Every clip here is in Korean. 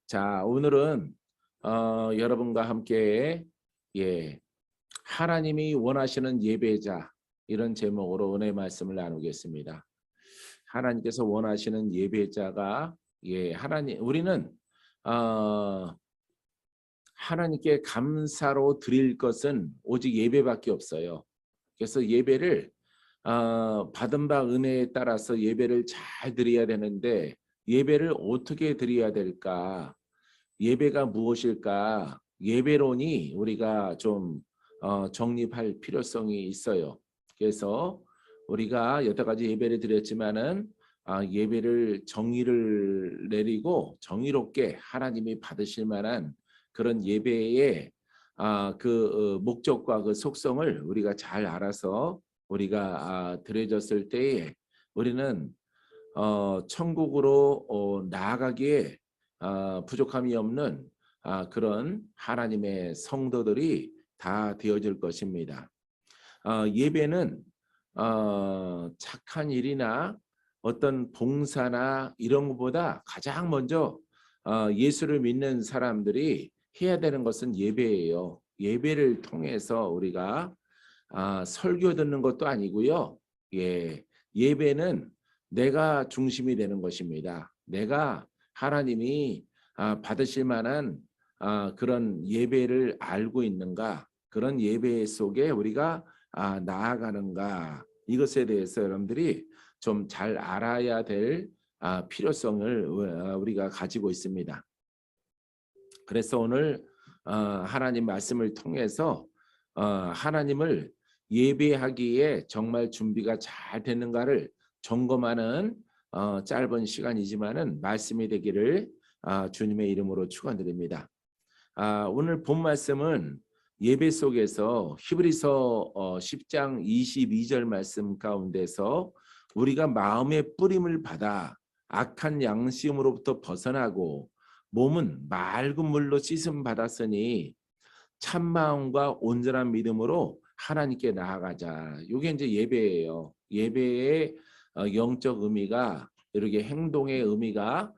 자, 오늘은 여러분과 함께 하나님이 원하시는 예배자 이런 제목으로 은혜 말씀을 나누겠습니다. 하나님께서 원하시는 예배자가 하나님 우리는 어, 하나님께 감사로 드릴 것은 오직 예배밖에 없어요. 그래서 예배를 받은 바 은혜에 따라서 예배를 잘 드려야 되는데 예배를 어떻게 드려야 될까? 예배가 무엇일까? 예배론이 우리가 좀 정립할 필요성이 있어요. 그래서 우리가 여러 가지 예배를 드렸지만은 예배를 정의를 내리고 정의롭게 하나님이 받으실 만한 그런 예배의 목적과 그 속성을 우리가 잘 알아서 우리가 드려졌을 때에 우리는 천국으로 나아가기에 부족함이 없는 그런 하나님의 성도들이 다 되어질 것입니다. 예배는 착한 일이나 어떤 봉사나 이런 것보다 가장 먼저 예수를 믿는 사람들이 해야 되는 것은 예배예요. 예배를 통해서 우리가 설교 듣는 것도 아니고요. 예배는 내가 중심이 되는 것입니다. 내가 하나님이 받으실 만한 그런 예배를 알고 있는가, 그런 예배 속에 우리가 나아가는가, 이것에 대해서 여러분들이 좀 잘 알아야 될 필요성을 우리가 가지고 있습니다. 그래서 오늘 하나님 말씀을 통해서 하나님을 예배하기에 정말 준비가 잘 되는가를 점검하는 짧은 시간이지만은 말씀이 되기를 주님의 이름으로 축원드립니다. 오늘 본 말씀은 예배 속에서 히브리서 10장 22절 말씀 가운데서 우리가 마음의 뿌림을 받아 악한 양심으로부터 벗어나고 몸은 맑은 물로 씻음 받았으니 참 마음과 온전한 믿음으로 하나님께 나아가자. 이게 이제 예배예요. 예배의 영적 의미가 이렇게 행동의 의미가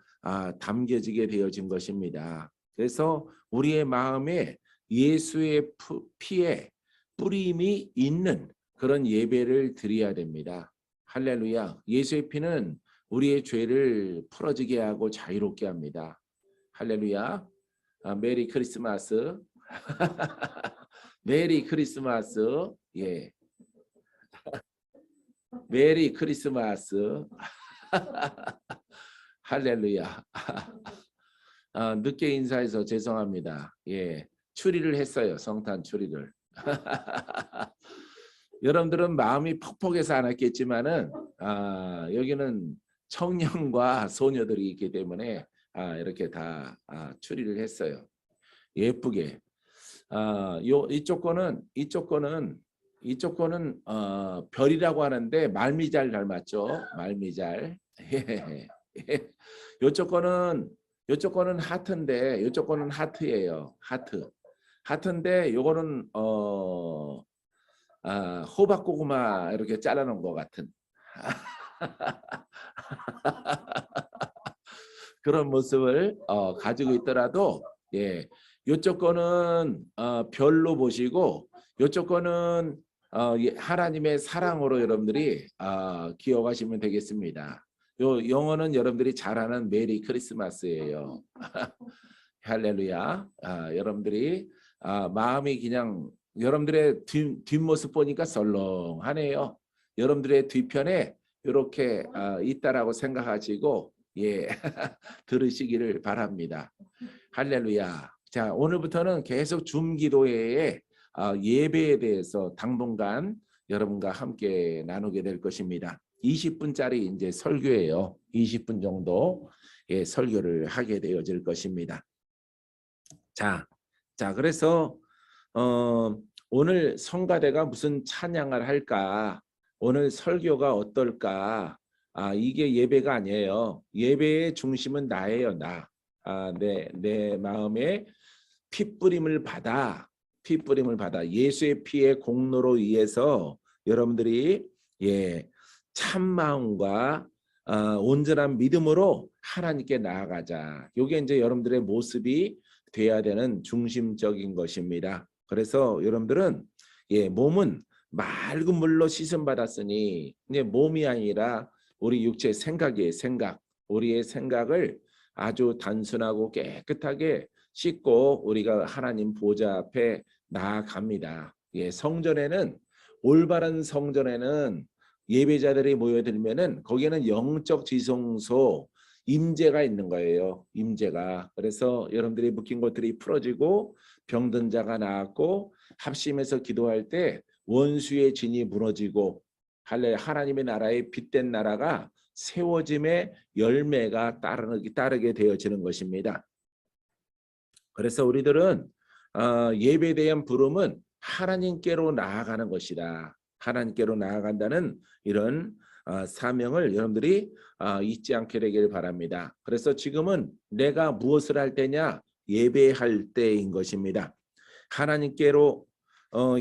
담겨지게 되어진 것입니다. 그래서 우리의 마음에 예수의 피에 뿌림이 있는 그런 예배를 드려야 됩니다. 할렐루야. 예수의 피는 우리의 죄를 풀어지게 하고 자유롭게 합니다. 할렐루야. 메리 크리스마스. 메리 크리스마스. 예. 메리 크리스마스. 할렐루야. 늦게 인사해서 죄송합니다. 추리를 했어요. 성탄 추리를. 여러분들은 마음이 퍽퍽해서 안 했겠지만은 여기는 청년과 소녀들이 있기 때문에 이렇게 다 추리를 했어요. 예쁘게. 이쪽 거는 별이라고 하는데 말미잘 닮았죠. 말미잘. 요쪽 거는 하트인데 요쪽 거는 하트예요. 하트인데 요거는 호박고구마 이렇게 잘라놓은 것 같은 그런 모습을 가지고 있더라도 요쪽 거는 별로 보시고 요쪽 거는 하나님의 사랑으로 여러분들이 기억하시면 되겠습니다. 요 영어는 여러분들이 잘 아는 메리 크리스마스예요. 할렐루야. 여러분들이 마음이 그냥 여러분들의 뒷모습 보니까 썰렁하네요. 여러분들의 뒤편에 이렇게 있다라고 생각하시고 들으시기를 바랍니다. 할렐루야. 자, 오늘부터는 계속 줌기도회의 예배에 대해서 당분간 여러분과 함께 나누게 될 것입니다. 20분짜리 이제 설교예요. 20분 정도 설교를 하게 되어질 것입니다. 자, 그래서 오늘 성가대가 무슨 찬양을 할까? 오늘 설교가 어떨까? 이게 예배가 아니에요. 예배의 중심은 나예요, 나. 내 마음에 피뿌림을 받아 예수의 피의 공로로 의해서 여러분들이 참 마음과 온전한 믿음으로 하나님께 나아가자. 이게 이제 여러분들의 모습이 돼야 되는 중심적인 것입니다. 그래서 여러분들은 몸은 맑은 물로 씻음 받았으니 이제 몸이 아니라 우리 육체의 생각이에요. 생각. 우리의 생각을 아주 단순하고 깨끗하게 씻고 우리가 하나님 보좌 앞에 나아갑니다. 성전에는 올바른 성전에는 예배자들이 모여들면은 거기에는 영적 지성소 임재가 있는 거예요. 임재가. 그래서 여러분들이 묶인 것들이 풀어지고 병든 자가 나았고 합심해서 기도할 때 원수의 진이 무너지고 하나님의 나라의 빛된 나라가 세워짐의 열매가 따르게 되어지는 것입니다. 그래서 우리들은 예배에 대한 부름은 하나님께로 나아가는 것이다. 하나님께로 나아간다는 이런 사명을 여러분들이 잊지 않게 되길 바랍니다. 그래서 지금은 내가 무엇을 할 때냐? 예배할 때인 것입니다. 하나님께로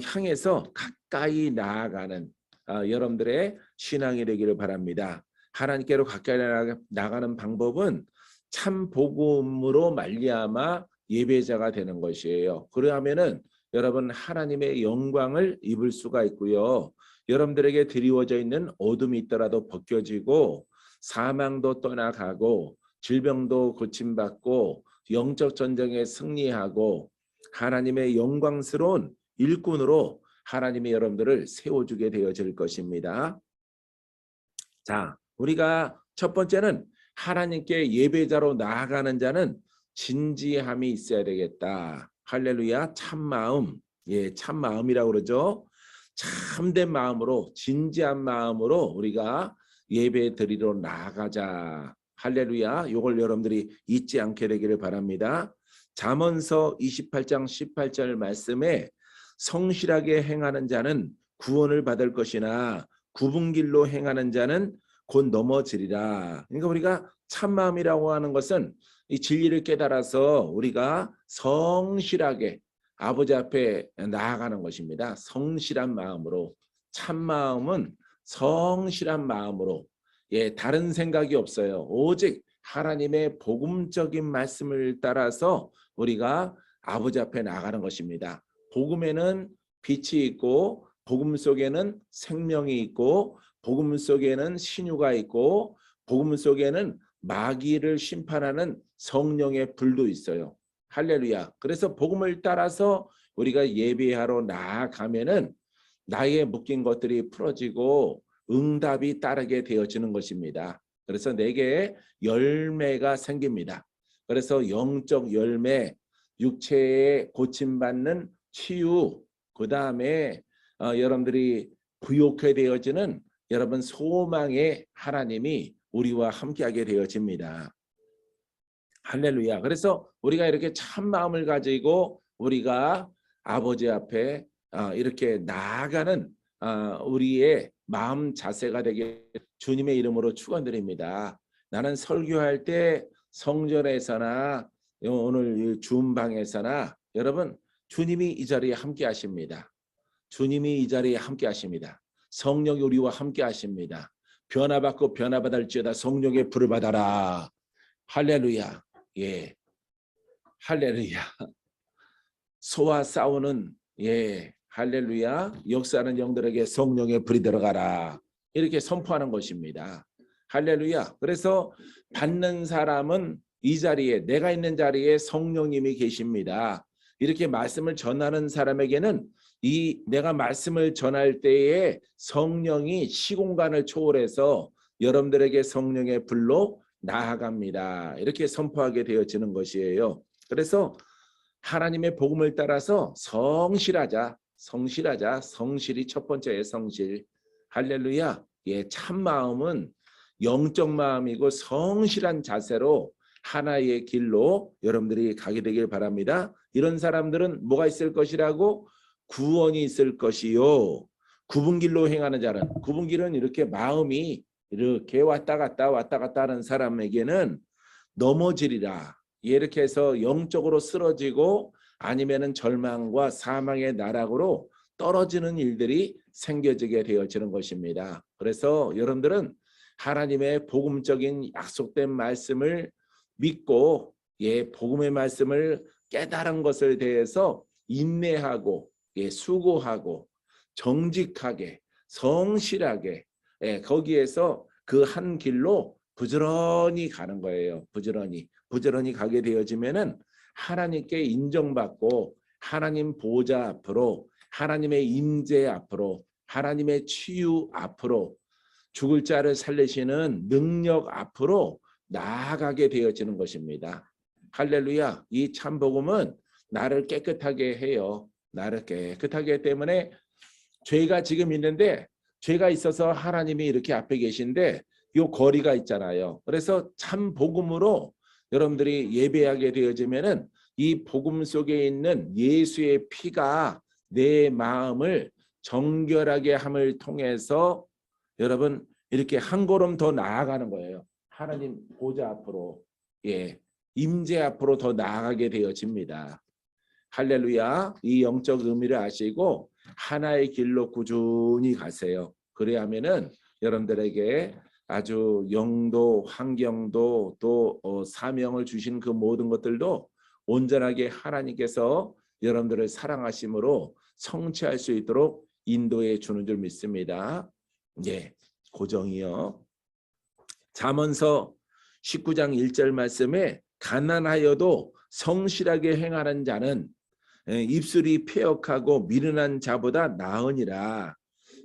향해서 가까이 나아가는 여러분들의 신앙이 되기를 바랍니다. 하나님께로 가까이 나가는 방법은 참 복음으로 말미암아 예배자가 되는 것이에요. 그러하면은 여러분 하나님의 영광을 입을 수가 있고요. 여러분들에게 드리워져 있는 어둠이 있더라도 벗겨지고 사망도 떠나가고 질병도 고침받고 영적 전쟁에 승리하고 하나님의 영광스러운 일꾼으로 하나님이 여러분들을 세워주게 되어질 것입니다. 자, 우리가 첫 번째는 하나님께 예배자로 나아가는 자는 진지함이 있어야 되겠다. 할렐루야. 참마음. 참마음이라고 그러죠. 참된 마음으로 진지한 마음으로 우리가 예배 드리러 나아가자. 할렐루야. 이걸 여러분들이 잊지 않게 되기를 바랍니다. 잠언서 28장 18절 말씀에 성실하게 행하는 자는 구원을 받을 것이나 굽은 길로 행하는 자는 곧 넘어지리라. 그러니까 우리가 참마음이라고 하는 것은 이 진리를 깨달아서 우리가 성실하게 아버지 앞에 나아가는 것입니다. 성실한 마음으로. 참마음은 성실한 마음으로. 다른 생각이 없어요. 오직 하나님의 복음적인 말씀을 따라서 우리가 아버지 앞에 나아가는 것입니다. 복음에는 빛이 있고 복음 속에는 생명이 있고 복음 속에는 신유가 있고 복음 속에는 마귀를 심판하는 성령의 불도 있어요. 할렐루야. 그래서 복음을 따라서 우리가 예배하러 나아가면은 나의 묶인 것들이 풀어지고 응답이 따르게 되어지는 것입니다. 그래서 내게 열매가 생깁니다. 그래서 영적 열매, 육체에 고침받는 치유, 그 다음에 여러분들이 부욕해 되어지는 여러분 소망의 하나님이 우리와 함께하게 되어집니다. 할렐루야. 그래서 우리가 이렇게 참 마음을 가지고 우리가 아버지 앞에 이렇게 나아가는 우리의 마음 자세가 되게 주님의 이름으로 축원드립니다. 나는 설교할 때 성전에서나 오늘 줌방에서나 여러분 주님이 이 자리에 함께 하십니다. 주님이 이 자리에 함께 하십니다. 성령이 우리와 함께 하십니다. 변화받고 변화받을지어다 성령의 불을 받아라. 할렐루야. 할렐루야. 소와 싸우는 할렐루야. 역사하는 영들에게 성령의 불이 들어가라. 이렇게 선포하는 것입니다. 할렐루야. 그래서 받는 사람은 이 자리에 내가 있는 자리에 성령님이 계십니다. 이렇게 말씀을 전하는 사람에게는 이 내가 말씀을 전할 때에 성령이 시공간을 초월해서 여러분들에게 성령의 불로 나아갑니다. 이렇게 선포하게 되어지는 것이에요. 그래서 하나님의 복음을 따라서 성실하자. 성실이 첫 번째의 성실. 할렐루야. 참 마음은 영적 마음이고 성실한 자세로 하나의 길로 여러분들이 가게 되길 바랍니다. 이런 사람들은 뭐가 있을 것이라고? 구원이 있을 것이요. 굽은 길로 행하는 자는, 굽은 길은 이렇게 마음이 이렇게 왔다 갔다 하는 사람에게는 넘어지리라. 이렇게 해서 영적으로 쓰러지고 아니면은 절망과 사망의 나락으로 떨어지는 일들이 생겨지게 되어지는 것입니다. 그래서 여러분들은 하나님의 복음적인 약속된 말씀을 믿고 복음의 말씀을 깨달은 것에 대해서 인내하고 수고하고 정직하게 성실하게 거기에서 그 한 길로 부지런히 가는 거예요. 부지런히 가게 되어지면은 하나님께 인정받고 하나님 보좌 앞으로 하나님의 임재 앞으로 하나님의 치유 앞으로 죽을 자를 살리시는 능력 앞으로 나아가게 되어지는 것입니다. 할렐루야. 이 참복음은 나를 깨끗하게 해요. 나를 깨끗하게 하기 때문에 죄가 지금 있는데 죄가 있어서 하나님이 이렇게 앞에 계신데 이 거리가 있잖아요. 그래서 참 복음으로 여러분들이 예배하게 되어지면은 이 복음 속에 있는 예수의 피가 내 마음을 정결하게 함을 통해서 여러분 이렇게 한 걸음 더 나아가는 거예요. 하나님 보좌 앞으로 임재 앞으로 더 나아가게 되어집니다. 할렐루야. 이 영적 의미를 아시고 하나의 길로 꾸준히 가세요. 그래야 하면은 여러분들에게 아주 영도 환경도 또 사명을 주신 그 모든 것들도 온전하게 하나님께서 여러분들을 사랑하심으로 성취할 수 있도록 인도해 주는 줄 믿습니다. 고정이요. 잠언서 19장 1절 말씀에 가난하여도 성실하게 행하는 자는 입술이 패역하고 미련한 자보다 나으니라.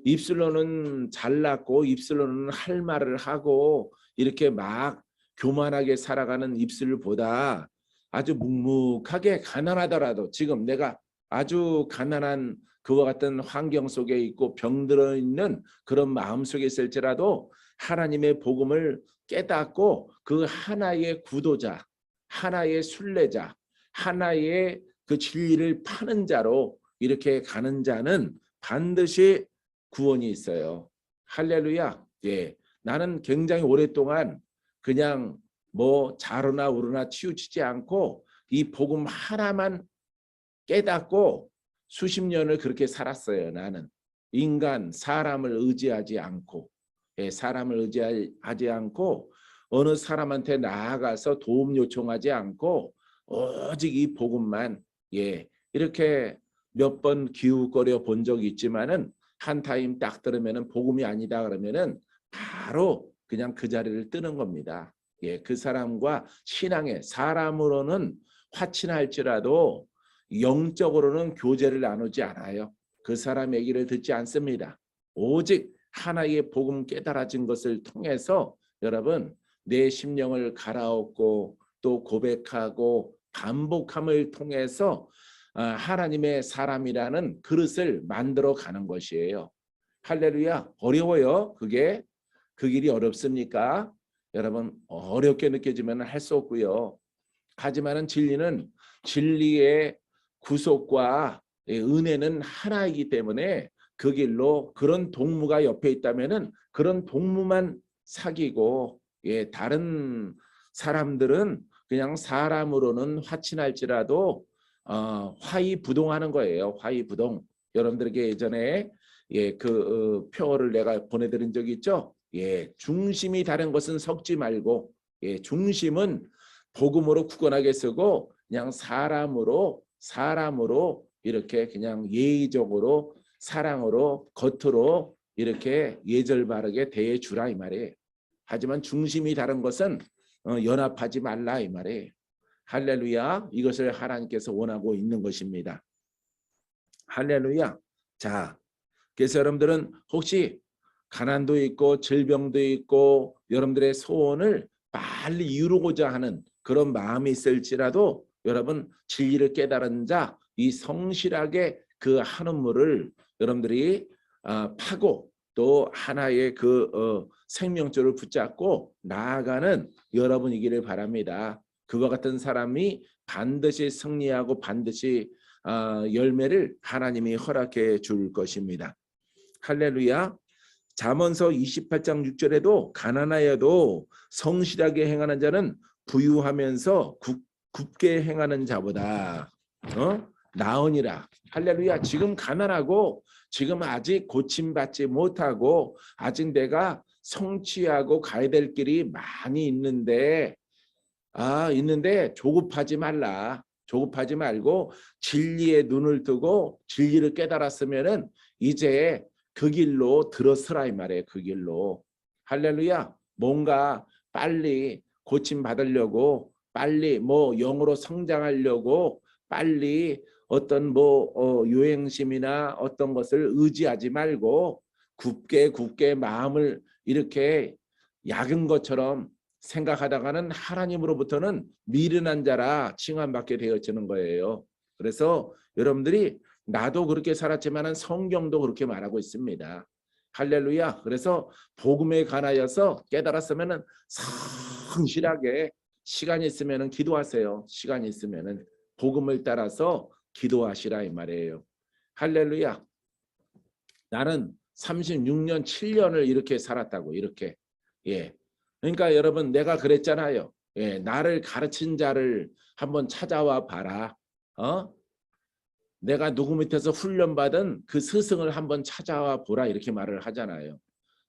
입술로는 잘났고 입술로는 할 말을 하고 이렇게 막 교만하게 살아가는 입술보다 아주 묵묵하게 가난하더라도 지금 내가 아주 가난한 그와 같은 환경 속에 있고 병들어 있는 그런 마음 속에 있을지라도 하나님의 복음을 깨닫고 그 하나의 구도자, 하나의 순례자, 하나의 그 진리를 파는 자로 이렇게 가는 자는 반드시 구원이 있어요. 할렐루야. 나는 굉장히 오랫동안 그냥 뭐 자르나 우르나 치우치지 않고 이 복음 하나만 깨닫고 수십 년을 그렇게 살았어요. 나는 인간 사람을 의지하지 않고 사람을 의지하지 않고 어느 사람한테 나아가서 도움 요청하지 않고 오직 이 복음만 이렇게 몇 번 기웃거려 본 적이 있지만은 한 타임 딱 들으면은 복음이 아니다 그러면은 바로 그냥 그 자리를 뜨는 겁니다. 그 사람과 신앙의 사람으로는 화친할지라도 영적으로는 교제를 나누지 않아요. 그 사람 얘기를 듣지 않습니다. 오직 하나의 복음 깨달아진 것을 통해서 여러분 내 심령을 갈아엎고 또 고백하고 반복함을 통해서 하나님의 사람이라는 그릇을 만들어 가는 것이에요. 할렐루야. 어려워요. 그게 그 길이 어렵습니까? 여러분 어렵게 느껴지면 할 수 없고요. 하지만은 진리의 구속과 은혜는 하나이기 때문에 그 길로 그런 동무가 옆에 있다면은 그런 동무만 사귀고 다른 사람들은 그냥 사람으로는 화친할지라도 화이부동하는 거예요. 화이부동. 여러분들에게 예전에 그 표어를 내가 보내드린 적이 있죠. 중심이 다른 것은 섞지 말고 중심은 복음으로 굳건하게 쓰고 그냥 사람으로 이렇게 그냥 예의적으로 사랑으로 겉으로 이렇게 예절 바르게 대해 주라 이 말이에요. 하지만 중심이 다른 것은 연합하지 말라 이 말이에요. 할렐루야. 이것을 하나님께서 원하고 있는 것입니다. 할렐루야. 자, 그래서 여러분들은 혹시 가난도 있고 질병도 있고 여러분들의 소원을 빨리 이루고자 하는 그런 마음이 있을지라도 여러분 진리를 깨달은 자 이 성실하게 그 한 우물을 여러분들이 파고 또 하나의 그 생명줄을 붙잡고 나아가는 여러분이기를 바랍니다. 그와 같은 사람이 반드시 승리하고 반드시 열매를 하나님이 허락해 줄 것입니다. 할렐루야. 잠언서 28장 6절에도 가난하여도 성실하게 행하는 자는 부유하면서 굽게 행하는 자보다 나으니라. 할렐루야. 지금 가난하고 지금 아직 고침받지 못하고 아직 내가 성취하고 가야 될 길이 많이 있는데 조급하지 말라. 조급하지 말고 진리에 눈을 뜨고 진리를 깨달았으면은 이제 그 길로 들어서라 이 말이에요. 그 길로. 할렐루야. 뭔가 빨리 고침 받으려고 빨리 뭐 영으로 성장하려고 빨리 어떤 요행심이나 어떤 것을 의지하지 말고 굳게 마음을 이렇게 약은 것처럼 생각하다가는 하나님으로부터는 미련한 자라 칭함받게 되어지는 거예요. 그래서 여러분들이 나도 그렇게 살았지만은 성경도 그렇게 말하고 있습니다. 할렐루야. 그래서 복음에 관하여서 깨달았으면은 성실하게 시간이 있으면은 기도하세요. 시간이 있으면은 복음을 따라서 기도하시라 이 말이에요. 할렐루야. 나는 36년 7년을 이렇게 살았다고 이렇게. 예. 그러니까 여러분 내가 그랬잖아요. 예, 나를 가르친 자를 한번 찾아와 봐라. 내가 누구 밑에서 훈련받은 그 스승을 한번 찾아와 보라 이렇게 말을 하잖아요.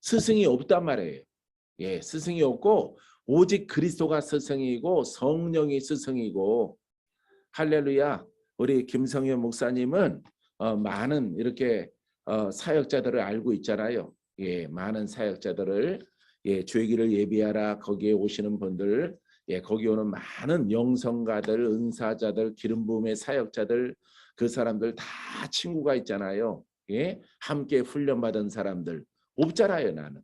스승이 없단 말이에요. 예, 스승이 없고 오직 그리스도가 스승이고 성령이 스승이고 할렐루야. 우리 김성현 목사님은 많은 이렇게 사역자들을 알고 있잖아요. 예, 많은 사역자들을 주의기를 예비하라 거기에 오시는 분들 거기 오는 많은 영성가들 은사자들 기름 부음의 사역자들 그 사람들 다 친구가 있잖아요. 예, 함께 훈련받은 사람들 없잖아요. 나는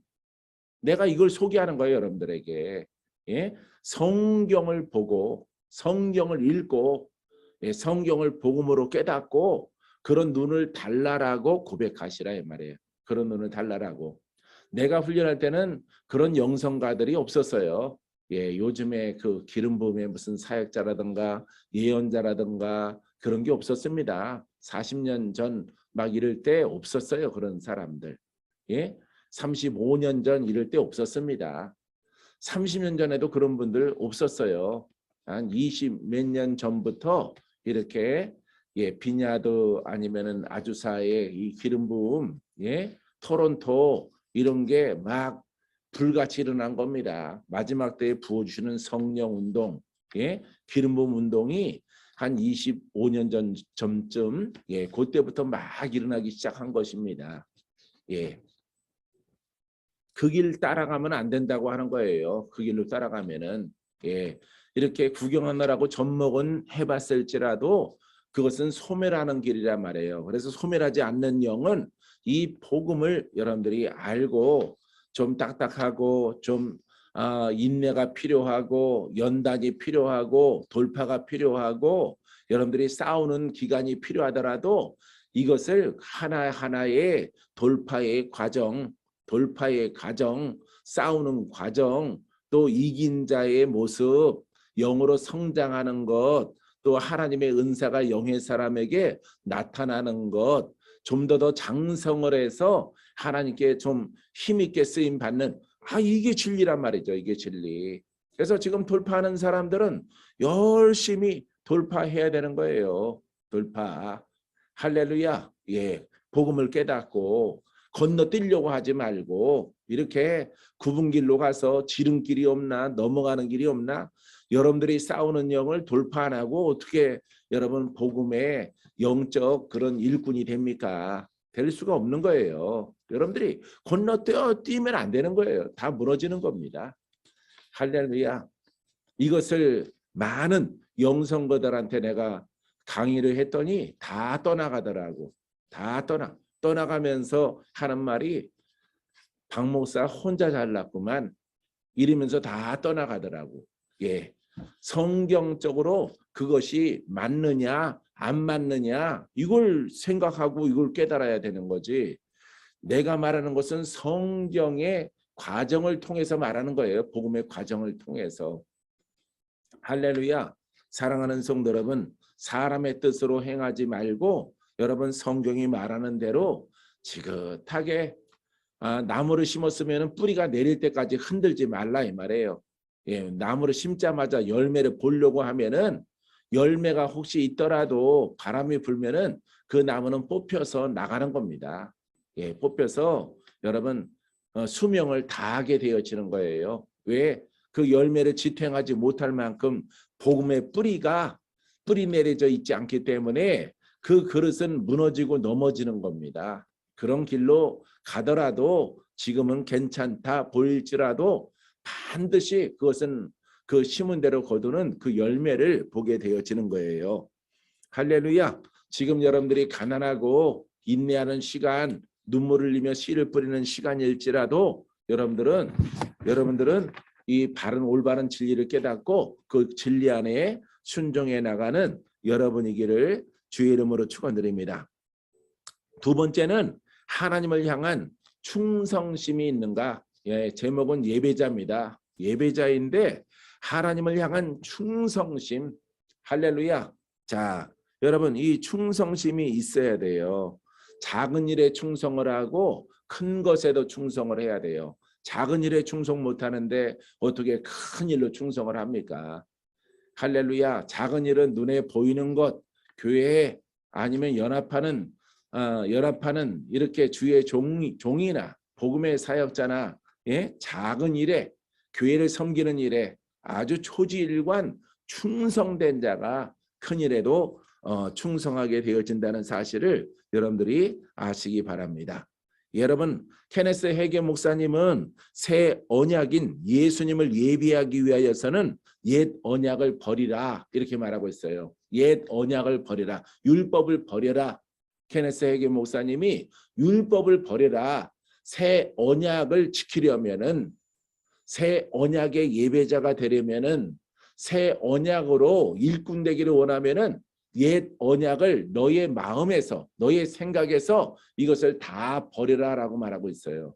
내가 이걸 소개하는 거예요. 여러분들에게 예, 성경을 보고 성경을 읽고 성경을 복음으로 깨닫고 그런 눈을 달라라고 고백하시라 이 말이에요. 그런 눈을 달라라고. 내가 훈련할 때는 그런 영성가들이 없었어요. 예, 요즘에 그 기름 부음의 무슨 사역자라든가 예언자라든가 그런 게 없었습니다. 40년 전 막 이럴 때 없었어요. 그런 사람들. 예, 35년 전 이럴 때 없었습니다. 30년 전에도 그런 분들 없었어요. 한 20 몇 년 전부터 이렇게 비냐드 아니면은 아주사의 이 기름 부음, 토론토 이런 게 막 불같이 일어난 겁니다. 마지막 때에 부어주시는 성령 운동, 기름 부음 운동이 한 25년 전쯤, 그때부터 막 일어나기 시작한 것입니다. 그 길 따라가면 안 된다고 하는 거예요. 그 길로 따라가면은 이렇게 구경하느라고 젖먹은 해봤을지라도 그것은 소멸하는 길이란 말이에요. 그래서 소멸하지 않는 영은 이 복음을 여러분들이 알고 좀 딱딱하고 좀 인내가 필요하고 연단이 필요하고 돌파가 필요하고 여러분들이 싸우는 기간이 필요하더라도 이것을 하나하나의 돌파의 과정 싸우는 과정, 또 이긴 자의 모습, 영으로 성장하는 것, 또 하나님의 은사가 영의 사람에게 나타나는 것, 좀 더 장성을 해서 하나님께 좀 힘있게 쓰임 받는 이게 진리란 말이죠. 이게 진리. 그래서 지금 돌파하는 사람들은 열심히 돌파해야 되는 거예요. 돌파. 할렐루야. 복음을 깨닫고 건너뛰려고 하지 말고 이렇게 굽은 길로 가서 지름길이 없나 넘어가는 길이 없나 여러분들이 싸우는 영을 돌파 안 하고 어떻게 여러분 복음의 영적 그런 일꾼이 됩니까? 될 수가 없는 거예요. 여러분들이 건너뛰면 안 되는 거예요. 다 무너지는 겁니다. 할렐루야. 이것을 많은 영성거들한테 내가 강의를 했더니 다 떠나가더라고. 다 떠나가면서 하는 말이 박 목사 혼자 잘났구만 이러면서 다 떠나가더라고. 성경적으로 그것이 맞느냐 안 맞느냐 이걸 생각하고 이걸 깨달아야 되는 거지. 내가 말하는 것은 성경의 과정을 통해서 말하는 거예요. 복음의 과정을 통해서. 할렐루야. 사랑하는 성도 여러분, 사람의 뜻으로 행하지 말고 여러분 성경이 말하는 대로 지긋하게 나무를 심었으면 뿌리가 내릴 때까지 흔들지 말라 이 말이에요. 나무를 심자마자 열매를 보려고 하면은 열매가 혹시 있더라도 바람이 불면은 그 나무는 뽑혀서 나가는 겁니다. 뽑혀서 여러분 수명을 다하게 되어지는 거예요. 왜? 그 열매를 지탱하지 못할 만큼 복음의 뿌리 내려져 있지 않기 때문에 그 그릇은 무너지고 넘어지는 겁니다. 그런 길로 가더라도 지금은 괜찮다 보일지라도 반드시 그것은 그 심은 대로 거두는 그 열매를 보게 되어지는 거예요. 할렐루야. 지금 여러분들이 가난하고 인내하는 시간, 눈물을 흘리며 씨를 뿌리는 시간일지라도 여러분들은 이 바른 올바른 진리를 깨닫고 그 진리 안에 순종해 나가는 여러분이기를 주의 이름으로 축원드립니다. 두 번째는 하나님을 향한 충성심이 있는가? 예, 제목은 예배자입니다. 예배자인데 하나님을 향한 충성심. 할렐루야. 자, 여러분 이 충성심이 있어야 돼요. 작은 일에 충성을 하고 큰 것에도 충성을 해야 돼요. 작은 일에 충성 못하는데 어떻게 큰 일로 충성을 합니까? 할렐루야. 작은 일은 눈에 보이는 것, 교회에 아니면 연합하는 이렇게 주의 종이나 복음의 사역자나 예? 작은 일에 교회를 섬기는 일에 아주 초지일관 충성된 자가 큰 일에도 충성하게 되어진다는 사실을 여러분들이 아시기 바랍니다. 여러분 케네스 해게 목사님은 새 언약인 예수님을 예비하기 위하여서는 옛 언약을 버리라 이렇게 말하고 있어요. 옛 언약을 버리라. 율법을 버려라. 케네스 해게 목사님이 율법을 버려라. 새 언약을 지키려면은 새 언약의 예배자가 되려면은 새 언약으로 일꾼 되기를 원하면은 옛 언약을 너의 마음에서 너의 생각에서 이것을 다 버려라라고 말하고 있어요.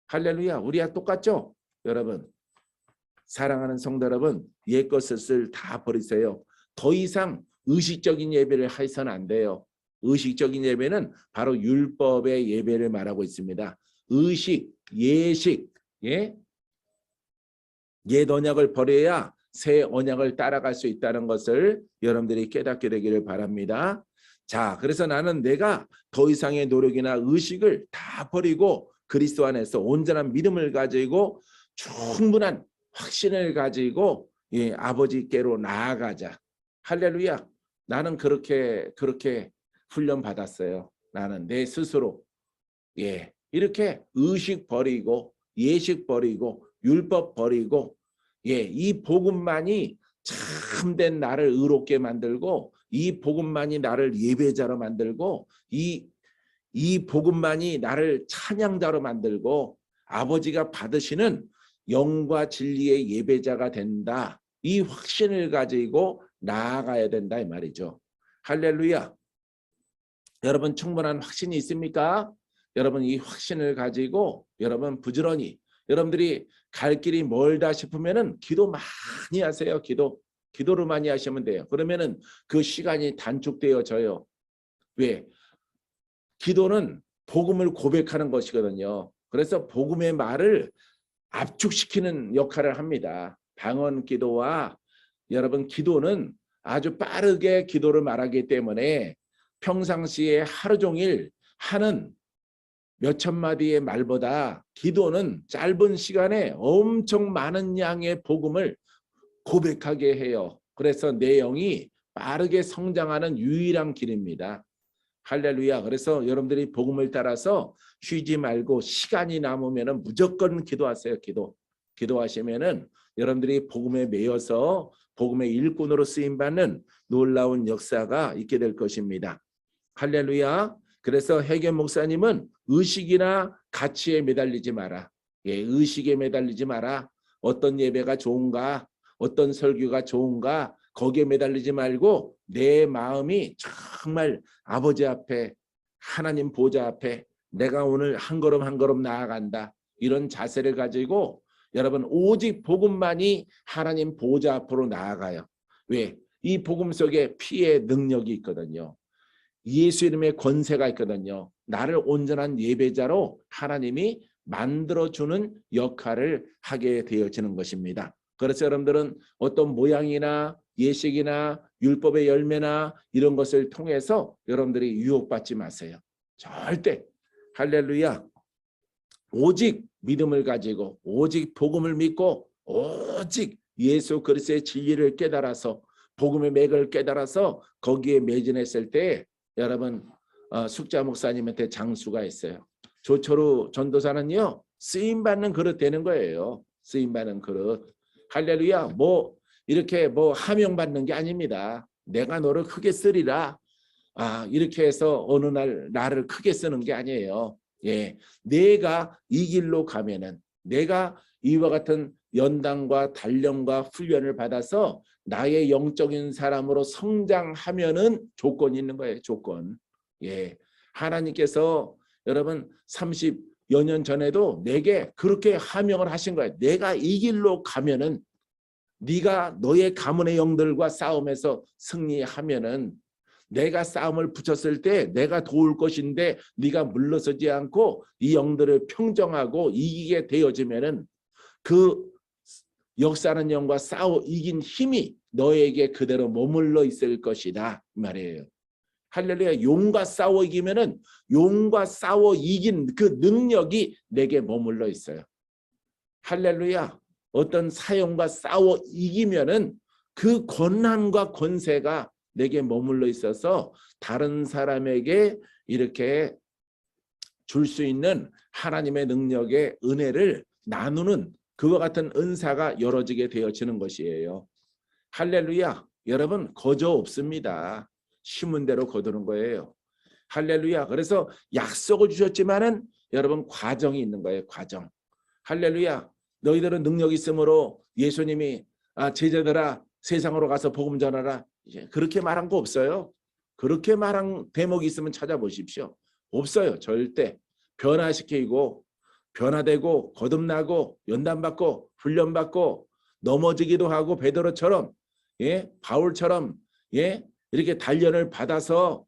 할렐루야. 우리와 똑같죠? 여러분 사랑하는 성도 여러분 옛 것을 다 버리세요. 더 이상 의식적인 예배를 해서는 안 돼요. 의식적인 예배는 바로 율법의 예배를 말하고 있습니다. 의식, 예식, 예? 옛 언약을 버려야 새 언약을 따라갈 수 있다는 것을 여러분들이 깨닫게 되기를 바랍니다. 자, 그래서 나는 내가 더 이상의 노력이나 의식을 다 버리고 그리스도 안에서 온전한 믿음을 가지고 충분한 확신을 가지고 예, 아버지께로 나아가자. 할렐루야. 나는 그렇게 훈련 받았어요. 나는 내 스스로 예, 이렇게 의식 버리고 예식 버리고 율법 버리고 예, 이 복음만이 참된 나를 의롭게 만들고 이 복음만이 나를 예배자로 만들고 이 복음만이 나를 찬양자로 만들고 아버지가 받으시는 영과 진리의 예배자가 된다. 이 확신을 가지고 나아가야 된다 이 말이죠. 할렐루야. 여러분 충분한 확신이 있습니까? 여러분 이 확신을 가지고 여러분 부지런히 여러분들이 갈 길이 멀다 싶으면은 기도 많이 하세요. 기도를 많이 하시면 돼요. 그러면은 그 시간이 단축되어져요. 왜? 기도는 복음을 고백하는 것이거든요. 그래서 복음의 말을 압축시키는 역할을 합니다. 방언 기도와 여러분 기도는 아주 빠르게 기도를 말하기 때문에 평상시에 하루 종일 하는 몇천 마디의 말보다 기도는 짧은 시간에 엄청 많은 양의 복음을 고백하게 해요. 그래서 내 영이 빠르게 성장하는 유일한 길입니다. 할렐루야. 그래서 여러분들이 복음을 따라서 쉬지 말고 시간이 남으면 무조건 기도하세요. 기도하시면은 여러분들이 복음에 매여서 복음의 일꾼으로 쓰임받는 놀라운 역사가 있게 될 것입니다. 할렐루야. 그래서 해게 목사님은 의식이나 가치에 매달리지 마라. 예, 의식에 매달리지 마라. 어떤 예배가 좋은가? 어떤 설교가 좋은가? 거기에 매달리지 말고 내 마음이 정말 아버지 앞에 하나님 보좌 앞에 내가 오늘 한 걸음 한 걸음 나아간다. 이런 자세를 가지고 여러분 오직 복음만이 하나님 보좌 앞으로 나아가요. 왜? 이 복음 속에 피의 능력이 있거든요. 예수 이름의 권세가 있거든요. 나를 온전한 예배자로 하나님이 만들어주는 역할을 하게 되어지는 것입니다. 그래서 여러분들은 어떤 모양이나 예식이나 율법의 열매나 이런 것을 통해서 여러분들이 유혹받지 마세요. 절대. 할렐루야. 오직 믿음을 가지고 오직 복음을 믿고 오직 예수 그리스도의 진리를 깨달아서 복음의 맥을 깨달아서 거기에 매진했을 때 여러분 숙자 목사님한테 장수가 있어요. 조철우 전도사는요 쓰임받는 그릇 되는 거예요. 쓰임받는 그릇. 할렐루야. 뭐 이렇게 뭐 하명받는 게 아닙니다. 내가 너를 크게 쓰리라. 이렇게 해서 어느 날 나를 크게 쓰는 게 아니에요. 예, 내가 이 길로 가면은 내가 이와 같은 연단과 단련과 훈련을 받아서 나의 영적인 사람으로 성장하면은 조건이 있는 거예요. 조건. 예, 하나님께서 여러분 30여 년 전에도 내게 그렇게 하명을 하신 거예요. 내가 이 길로 가면은 네가 너의 가문의 영들과 싸움에서 승리하면은 내가 싸움을 붙였을 때 내가 도울 것인데 네가 물러서지 않고 이 영들을 평정하고 이기게 되어지면은 그 역사하는 영과 싸워 이긴 힘이 너에게 그대로 머물러 있을 것이다 말이에요. 할렐루야. 용과 싸워 이기면은 용과 싸워 이긴 그 능력이 내게 머물러 있어요. 할렐루야. 어떤 사형과 싸워 이기면은 그 권한과 권세가 내게 머물러 있어서 다른 사람에게 이렇게 줄 수 있는 하나님의 능력의 은혜를 나누는 그와 같은 은사가 열어지게 되어지는 것이에요. 할렐루야. 여러분 거저 없습니다. 심은 대로 거두는 거예요. 할렐루야. 그래서 약속을 주셨지만은 여러분 과정이 있는 거예요. 과정. 할렐루야. 너희들은 능력이 있으므로 예수님이 제자들아 세상으로 가서 복음 전하라. 그렇게 말한 거 없어요. 그렇게 말한 대목이 있으면 찾아보십시오. 없어요. 절대. 변화시키고 변화되고 거듭나고 연단받고 훈련받고 넘어지기도 하고 베드로처럼 바울처럼 이렇게 단련을 받아서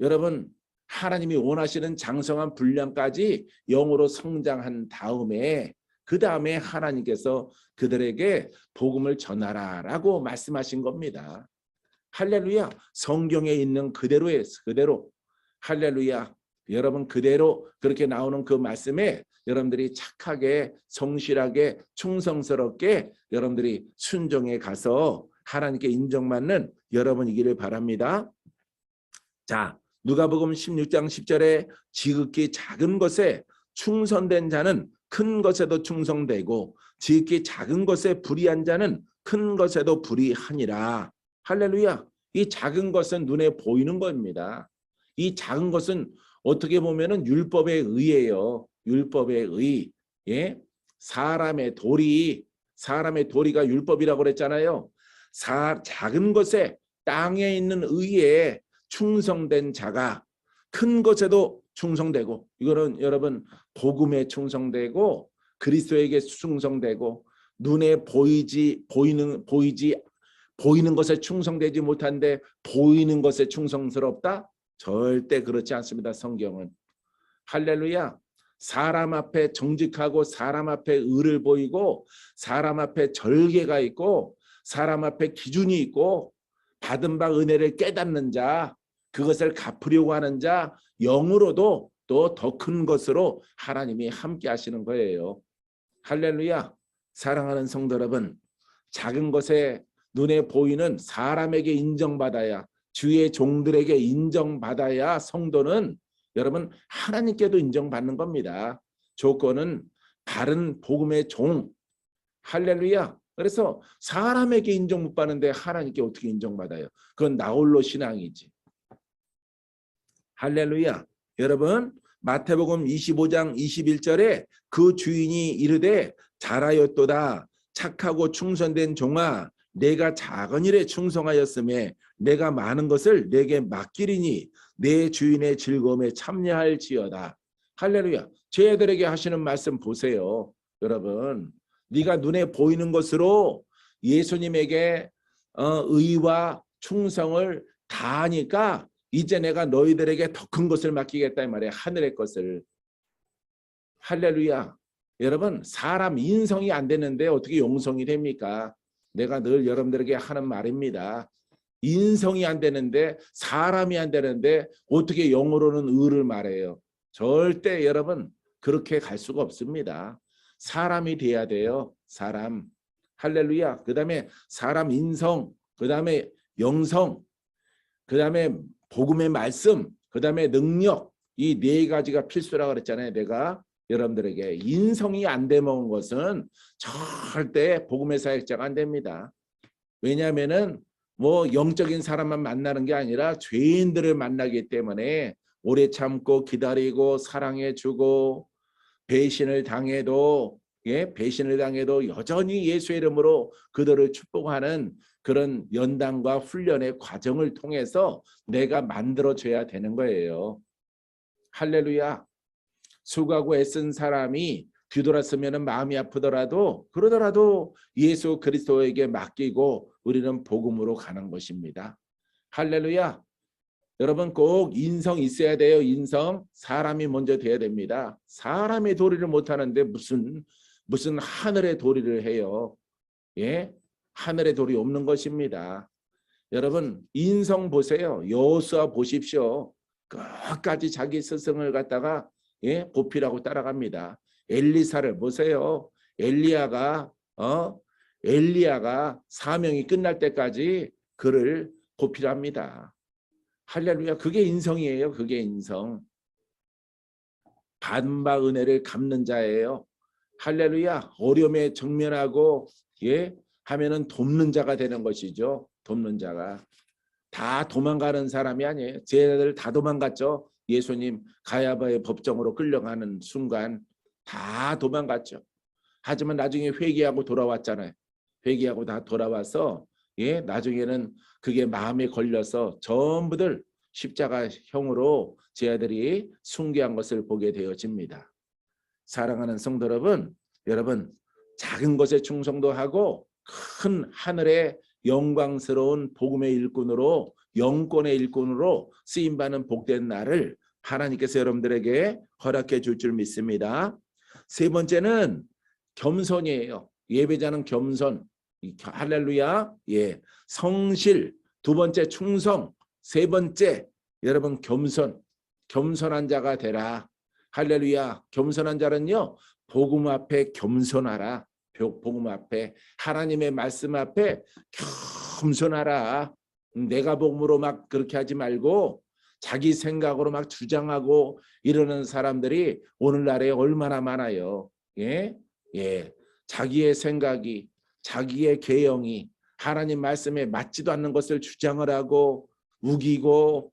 여러분 하나님이 원하시는 장성한 분량까지 영으로 성장한 다음에 그 다음에 하나님께서 그들에게 복음을 전하라라고 말씀하신 겁니다. 할렐루야. 성경에 있는 그대로의 그대로. 할렐루야. 여러분 그대로 그렇게 나오는 그 말씀에 여러분들이 착하게 성실하게 충성스럽게 여러분들이 순종해 가서 하나님께 인정받는 여러분이기를 바랍니다. 자, 누가복음 16장 10절에 지극히 작은 것에 충성된 자는 큰 것에도 충성되고 지극히 작은 것에 불의한 자는 큰 것에도 불의하니라. 할렐루야. 이 작은 것은 눈에 보이는 겁니다. 이 작은 것은 어떻게 보면은 율법에 의해요. 율법에 의. 사람의 도리가 율법이라고 그랬잖아요. 작은 것에 땅에 있는 의에 충성된 자가 큰 것에도 충성되고 이거는 여러분 복음에 충성되고 그리스도에게 충성되고 눈에 보이는 것에 충성되지 못한데 보이는 것에 충성스럽다? 절대 그렇지 않습니다. 성경은. 할렐루야. 사람 앞에 정직하고 사람 앞에 의를 보이고 사람 앞에 절개가 있고 사람 앞에 기준이 있고 받은 바 은혜를 깨닫는 자 그것을 갚으려고 하는 자 영으로도 또 더 큰 것으로 하나님이 함께 하시는 거예요. 할렐루야. 사랑하는 성도 여러분, 작은 것에 눈에 보이는 사람에게 인정받아야 주의 종들에게 인정받아야 성도는 여러분 하나님께도 인정받는 겁니다. 조건은 바른 복음의 종. 할렐루야. 그래서 사람에게 인정 못 받는데 하나님께 어떻게 인정받아요? 그건 나홀로 신앙이지. 할렐루야. 여러분 마태복음 25장 21절에 그 주인이 이르되 잘하였도다 착하고 충성된 종아 내가 작은 일에 충성하였음에 내가 많은 것을 내게 맡기리니 내 주인의 즐거움에 참여할지어다. 할렐루야. 제 애들에게 하시는 말씀 보세요. 여러분 네가 눈에 보이는 것으로 예수님에게 의와 충성을 다하니까 이제 내가 너희들에게 더 큰 것을 맡기겠다 이 말이에요. 하늘의 것을. 할렐루야. 여러분 사람 인성이 안 되는데 어떻게 영성이 됩니까? 내가 늘 여러분들에게 하는 말입니다. 인성이 안 되는데 사람이 안 되는데 어떻게 영어로는 의를 말해요? 절대 여러분 그렇게 갈 수가 없습니다. 사람이 돼야 돼요. 사람. 할렐루야. 그 다음에 사람 인성, 그 다음에 영성, 그 다음에 복음의 말씀, 그 다음에 능력, 이 네 가지가 필수라고 그랬잖아요. 내가 여러분들에게 인성이 안 되먹은 것은 절대 복음의 사역자가 안 됩니다. 왜냐하면은 뭐 영적인 사람만 만나는 게 아니라 죄인들을 만나기 때문에 오래 참고 기다리고 사랑해주고 배신을 당해도 배신을 당해도 여전히 예수의 이름으로 그들을 축복하는 그런 연단과 훈련의 과정을 통해서 내가 만들어줘야 되는 거예요. 할렐루야. 수고하고 애쓴 사람이 뒤돌았으면 마음이 아프더라도 그러더라도 예수 그리스도에게 맡기고 우리는 복음으로 가는 것입니다. 할렐루야. 여러분 꼭 인성 있어야 돼요. 인성. 사람이 먼저 돼야 됩니다. 사람의 도리를 못하는데 무슨 하늘의 도리를 해요. 예? 하늘의 도리 없는 것입니다. 여러분 인성 보세요. 여호수아 보십시오. 끝까지 자기 스승을 갖다가 보필하고 따라갑니다. 엘리사를 보세요. 엘리야가 사명이 끝날 때까지 그를 보필합니다. 할렐루야. 그게 인성이에요. 그게 인성. 받은 은혜를 갚는 자예요. 할렐루야. 어려움에 정면하고 하면은 돕는 자가 되는 것이죠. 돕는 자가. 다 도망가는 사람이 아니에요. 제자들 다 도망갔죠. 예수님 가야바의 법정으로 끌려가는 순간 다 도망갔죠. 하지만 나중에 회개하고 돌아왔잖아요. 회개하고 다 돌아와서 나중에는 그게 마음에 걸려서 전부들 십자가형으로 제자들이 숭배한 것을 보게 되어집니다. 사랑하는 성도 여러분 작은 것에 충성도 하고 큰 하늘의 영광스러운 복음의 일꾼으로 영권의 일꾼으로 쓰임받는 복된 날을 하나님께서 여러분들에게 허락해 줄 줄 믿습니다. 세 번째는 겸손이에요. 예배자는 겸손. 할렐루야. 성실. 두 번째 충성. 세 번째 여러분 겸손한 자가 되라. 할렐루야. 겸손한 자는요 복음 앞에 겸손하라. 복음 앞에 하나님의 말씀 앞에 겸손하라. 내가 복음으로 막 그렇게 하지 말고 자기 생각으로 막 주장하고 이러는 사람들이 오늘날에 얼마나 많아요. 자기의 생각이 자기의 계형이 하나님 말씀에 맞지도 않는 것을 주장을 하고 우기고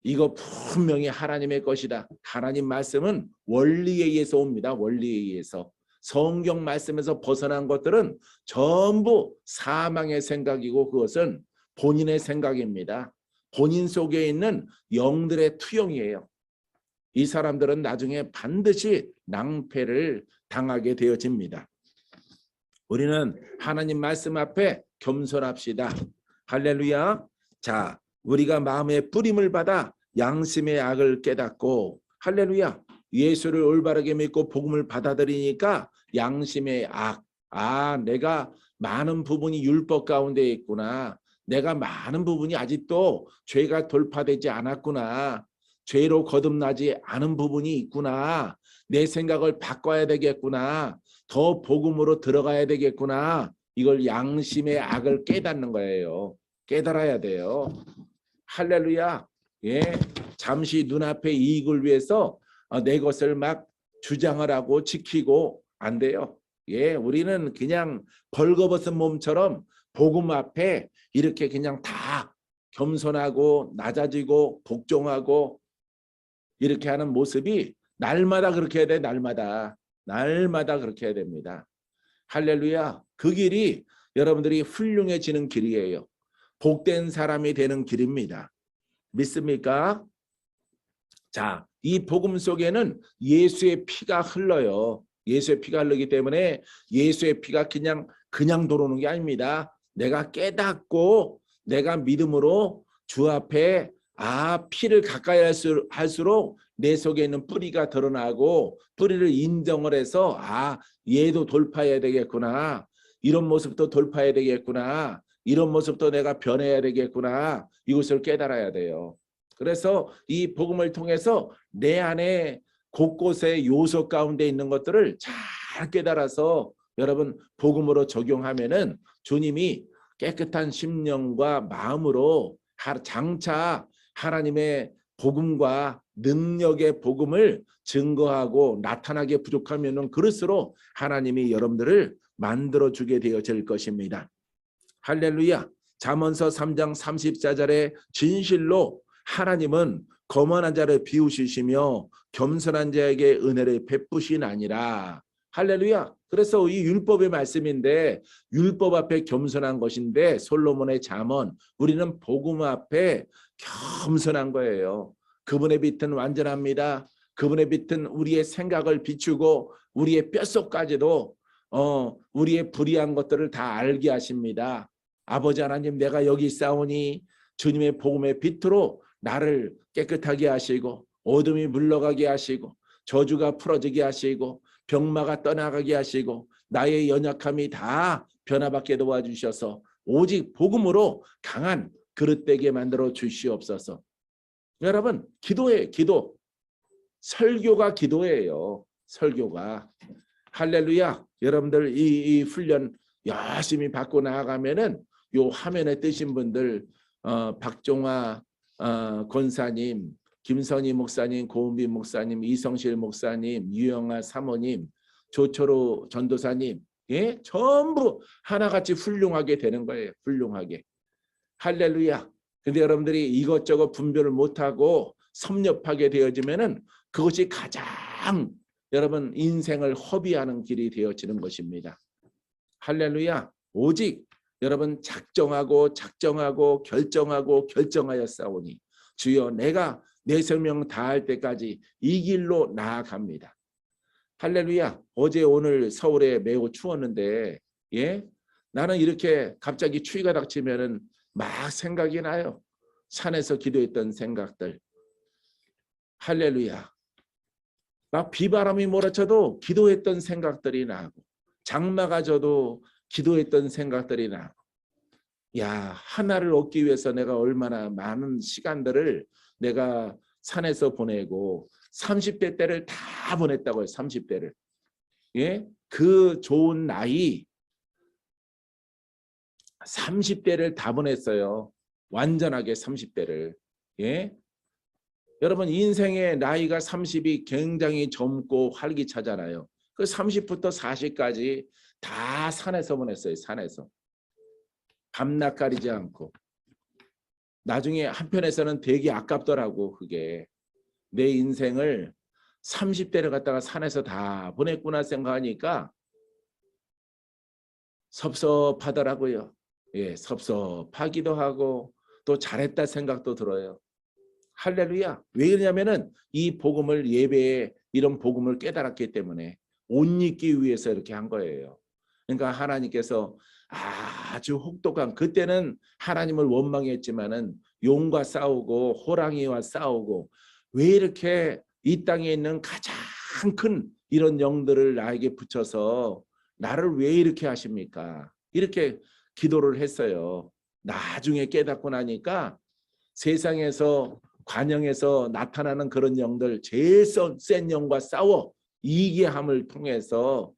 이거 분명히 하나님의 것이다. 하나님 말씀은 원리에 의해서 옵니다. 원리에 의해서. 성경 말씀에서 벗어난 것들은 전부 사망의 생각이고 그것은 본인의 생각입니다. 본인 속에 있는 영들의 투영이에요. 이 사람들은 나중에 반드시 낭패를 당하게 되어집니다. 우리는 하나님 말씀 앞에 겸손합시다. 할렐루야. 자, 우리가 마음의 뿌림을 받아 양심의 악을 깨닫고 할렐루야. 예수를 올바르게 믿고 복음을 받아들이니까 양심의 악. 내가 많은 부분이 율법 가운데 있구나. 내가 많은 부분이 아직도 죄가 돌파되지 않았구나. 죄로 거듭나지 않은 부분이 있구나. 내 생각을 바꿔야 되겠구나. 더 복음으로 들어가야 되겠구나. 이걸 양심의 악을 깨닫는 거예요. 깨달아야 돼요. 할렐루야. 잠시 눈앞의 이익을 위해서 내 것을 막 주장을 하고 지키고 안 돼요. 우리는 그냥 벌거벗은 몸처럼 복음 앞에 이렇게 그냥 다 겸손하고 낮아지고 복종하고 이렇게 하는 모습이 날마다 그렇게 해야 돼. 날마다 그렇게 해야 됩니다. 할렐루야. 그 길이 여러분들이 훌륭해지는 길이에요. 복된 사람이 되는 길입니다. 믿습니까? 자, 이 복음 속에는 예수의 피가 흘러요. 예수의 피가 흐르기 때문에 예수의 피가 그냥 들어오는 게 아닙니다. 내가 깨닫고 내가 믿음으로 주 앞에 피를 가까이 할수록 내 속에 있는 뿌리가 드러나고 뿌리를 인정을 해서 얘도 돌파해야 되겠구나. 이런 모습도 돌파해야 되겠구나. 이런 모습도 내가 변해야 되겠구나. 이것을 깨달아야 돼요. 그래서 이 복음을 통해서 내 안에 곳곳에 요소 가운데 있는 것들을 잘 깨달아서 여러분 복음으로 적용하면은 주님이 깨끗한 심령과 마음으로 장차 하나님의 복음과 능력의 복음을 증거하고 나타나게 부족하면은 그릇으로 하나님이 여러분들을 만들어 주게 되어질 것입니다. 할렐루야. 잠언서 3장 34절에 진실로 하나님은 거만한 자를 비우시시며 겸손한 자에게 은혜를 베푸시나니라. 할렐루야. 그래서 이 율법의 말씀인데 율법 앞에 겸손한 것인데 솔로몬의 잠언, 우리는 복음 앞에 겸손한 거예요. 그분의 빛은 완전합니다. 그분의 빛은 우리의 생각을 비추고 우리의 뼛속까지도 우리의 불의한 것들을 다 알게 하십니다. 아버지 하나님, 내가 여기 있사오니 주님의 복음의 빛으로 나를 깨끗하게 하시고 어둠이 물러가게 하시고 저주가 풀어지게 하시고 병마가 떠나가게 하시고 나의 연약함이 다 변화받게 도와주셔서 오직 복음으로 강한 그릇되게 만들어 주시옵소서. 여러분, 기도해, 기도. 설교가 기도예요. 설교가. 할렐루야. 여러분들 이 훈련 열심히 받고 나아가면은 요 화면에 뜨신 분들 박종화 권사님, 김선희 목사님, 고은빈 목사님, 이성실 목사님, 유영아 사모님, 조철호 전도사님, 예? 전부 하나같이 훌륭하게 되는 거예요. 훌륭하게. 할렐루야. 근데 여러분들이 이것저것 분별을 못하고 섭렵하게 되어지면은 그것이 가장 여러분 인생을 허비하는 길이 되어지는 것입니다. 할렐루야. 오직 여러분 작정하고 결정하였사오니 주여 내가 내 생명 다할 때까지 이 길로 나아갑니다. 할렐루야. 어제 오늘 서울에 매우 추웠는데 예? 나는 이렇게 갑자기 추위가 닥치면은 막 생각이 나요. 산에서 기도했던 생각들. 할렐루야. 막 비바람이 몰아쳐도 기도했던 생각들이 나고 장마가 져도 기도했던 생각들이 나고 야, 하나를 얻기 위해서 내가 얼마나 많은 시간들을 내가 산에서 보내고 30대 때를 다 보냈다고요. 30대를. 예? 그 좋은 나이 30대를 다 보냈어요. 완전하게 30대를. 예? 여러분 인생의 나이가 30이 굉장히 젊고 활기차잖아요. 그 30부터 40까지 다 산에서 보냈어요. 산에서. 밤낮 가리지 않고. 나중에 한편에서는 되게 아깝더라고. 그게. 내 인생을 30대를 갖다가 산에서 다 보냈구나 생각하니까 섭섭하더라고요. 예, 섭섭하기도 하고 또 잘했다 생각도 들어요. 할렐루야. 왜 그러냐면은 이 복음을 예배에 이런 복음을 깨달았기 때문에 옷 입기 위해서 이렇게 한 거예요. 그러니까 하나님께서 아주 혹독한 그때는 하나님을 원망했지만은 용과 싸우고 호랑이와 싸우고 왜 이렇게 이 땅에 있는 가장 큰 이런 영들을 나에게 붙여서 나를 왜 이렇게 하십니까? 이렇게 기도를 했어요. 나중에 깨닫고 나니까 세상에서 관영에서 나타나는 그런 영들 제일 센 영과 싸워 이기게 함을 통해서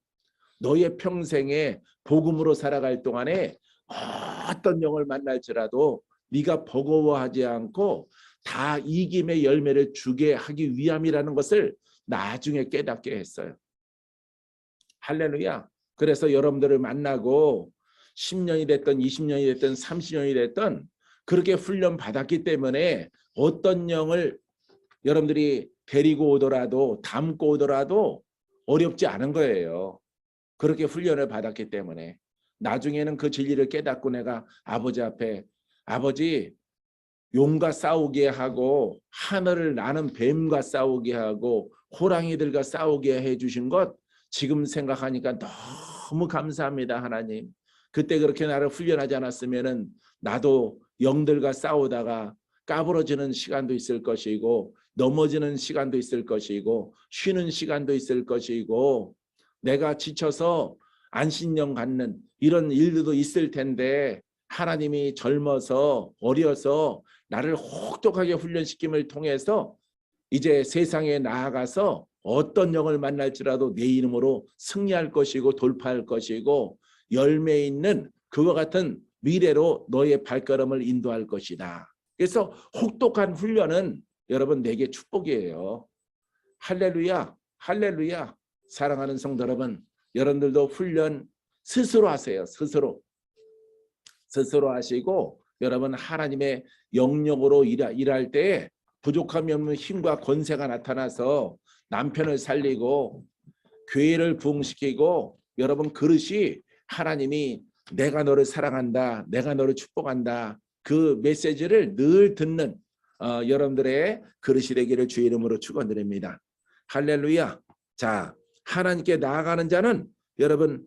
너의 평생에 복음으로 살아갈 동안에 어떤 영을 만날지라도 네가 버거워하지 않고 다 이김의 열매를 주게 하기 위함이라는 것을 나중에 깨닫게 했어요. 할렐루야. 그래서 여러분들을 만나고 10년이 됐든 20년이 됐든 30년이 됐든 그렇게 훈련 받았기 때문에 어떤 영을 여러분들이 데리고 오더라도 담고 오더라도 어렵지 않은 거예요. 그렇게 훈련을 받았기 때문에 나중에는 그 진리를 깨닫고 내가 아버지 앞에 아버지 용과 싸우게 하고 하늘을 나는 뱀과 싸우게 하고 호랑이들과 싸우게 해주신 것 지금 생각하니까 너무 감사합니다. 하나님. 그때 그렇게 나를 훈련하지 않았으면은 나도 영들과 싸우다가 까부러지는 시간도 있을 것이고 넘어지는 시간도 있을 것이고 쉬는 시간도 있을 것이고 내가 지쳐서 안신령 갖는 이런 일들도 있을 텐데 하나님이 젊어서 어려서 나를 혹독하게 훈련시킴을 통해서 이제 세상에 나아가서 어떤 영을 만날지라도 내 이름으로 승리할 것이고 돌파할 것이고 열매 있는 그와 같은 미래로 너의 발걸음을 인도할 것이다. 그래서 혹독한 훈련은 여러분 내게 축복이에요. 할렐루야, 할렐루야. 사랑하는 성도 여러분, 여러분들도 훈련 스스로 하세요. 스스로 하시고 여러분 하나님의 영역으로 일할 때 부족함이 없는 힘과 권세가 나타나서 남편을 살리고 교회를 부흥시키고 여러분 그릇이 하나님이 내가 너를 사랑한다, 내가 너를 축복한다 그 메시지를 늘 듣는 여러분들의 그릇이 되기를 주의 이름으로 축원드립니다. 할렐루야. 자, 하나님께 나아가는 자는 여러분